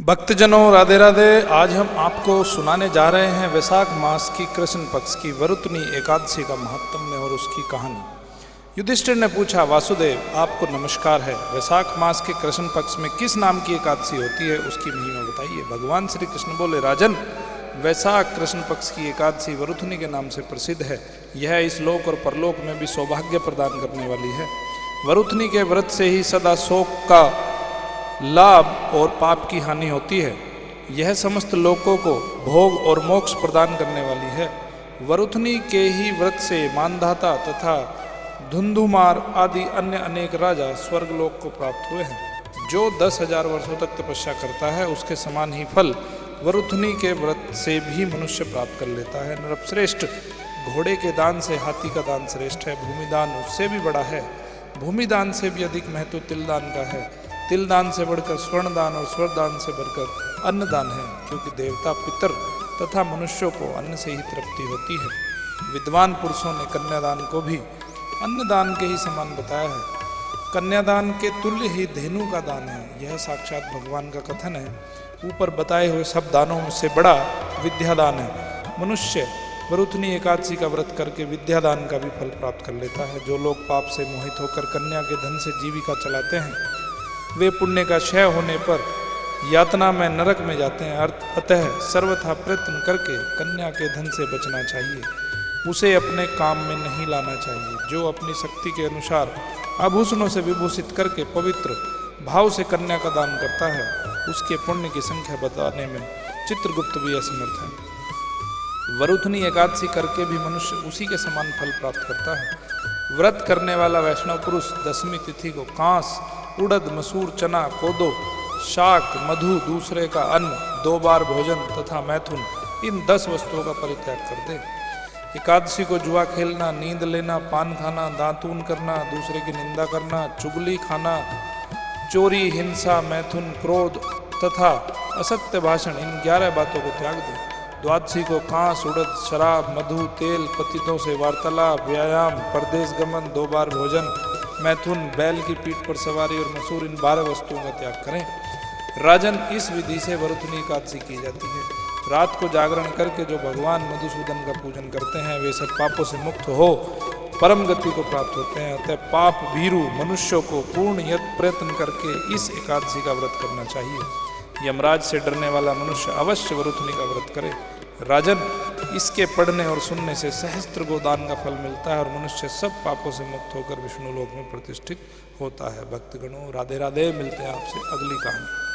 भक्तजनों राधे राधे। आज हम आपको सुनाने जा रहे हैं वैशाख मास की कृष्ण पक्ष की वरुतनी एकादशी का महात्म्य और उसकी कहानी। युधिष्ठिर ने पूछा, वासुदेव आपको नमस्कार है। वैशाख मास के कृष्ण पक्ष में किस नाम की एकादशी होती है, उसकी महिमा बताइए। भगवान श्री कृष्ण बोले, राजन वैशाख कृष्ण पक्ष की एकादशी वरुथनी के नाम से प्रसिद्ध है। यह इस लोक और परलोक में भी सौभाग्य प्रदान करने वाली है। वरुथनी के व्रत से ही सदा शोक का लाभ और पाप की हानि होती है। यह समस्त लोकों को भोग और मोक्ष प्रदान करने वाली है। वरुथनी के ही व्रत से मानधाता तथा धुंधुमार आदि अन्य अनेक राजा स्वर्गलोक को प्राप्त हुए हैं। जो 10,000 वर्षों तक तपस्या करता है, उसके समान ही फल वरुथनी के व्रत से भी मनुष्य प्राप्त कर लेता है। नरश्रेष्ठ, घोड़े के दान से हाथी का दान श्रेष्ठ है। भूमिदान उससे भी बड़ा है। भूमिदान से भी अधिक महत्व तिलदान का है। तिलदान से बढ़कर स्वर्णदान और स्वर्णदान से बढ़कर अन्नदान है, क्योंकि देवता, पितर तथा मनुष्यों को अन्न से ही तृप्ति होती है। विद्वान पुरुषों ने कन्यादान को भी अन्नदान के ही समान बताया है। कन्यादान के तुल्य ही धेनु का दान है। यह साक्षात भगवान का कथन है। ऊपर बताए हुए सब दानों से बड़ा विद्यादान है। मनुष्य वरुथनी एकादशी का व्रत करके विद्यादान का भी फल प्राप्त कर लेता है। जो लोग पाप से मोहित होकर कन्या के धन से जीविका चलाते हैं, वे पुण्य का क्षय होने पर यातना में नरक में जाते हैं। अतः सर्वथा प्रयत्न करके कन्या के धन से बचना चाहिए। उसे अपने काम में नहीं लाना चाहिए। जो अपनी शक्ति के अनुसार आभूषणों से विभूषित करके पवित्र भाव से कन्या का दान करता है, उसके पुण्य की संख्या बताने में चित्रगुप्त भी असमर्थ है। वरुथनी एकादशी करके भी मनुष्य उसी के समान फल प्राप्त करता है। व्रत करने वाला वैष्णव पुरुष दशमी तिथि को कांस, उड़द, मसूर, चना, कोदो, शाक, मधु, दूसरे का अन्न, 2 बार भोजन तथा मैथुन, इन 10 वस्तुओं का परित्याग कर दे। एकादशी को जुआ खेलना, नींद लेना, पान खाना, दातून करना, दूसरे की निंदा करना, चुगली खाना, चोरी, हिंसा, मैथुन, क्रोध तथा असत्य भाषण, इन 11 बातों को त्याग दे। द्वादशी को कांस, उड़द, शराब, मधु, तेल, पतितों से वार्तालाप, व्यायाम, परदेश गमन, 2 बार भोजन, मैथुन, बैल की पीठ पर सवारी और मसूर, इन 12 वस्तुओं का त्याग करें। राजन, इस विधि से वरुथनी एकादशी की जाती है। रात को जागरण करके जो भगवान मधुसूदन का पूजन करते हैं, वे सब पापों से मुक्त हो परम गति को प्राप्त होते हैं। अतः पाप भीरु मनुष्यों को पूर्ण यत्न प्रयत्न करके इस एकादशी का व्रत करना चाहिए। यमराज से डरने वाला मनुष्य अवश्य वरुथनी का व्रत करे। राजन, इसके पढ़ने और सुनने से सहस्त्र गोदान का फल मिलता है और मनुष्य सब पापों से मुक्त होकर विष्णु लोक में प्रतिष्ठित होता है। भक्तगणों राधे राधे। मिलते हैं आपसे अगली कहानी।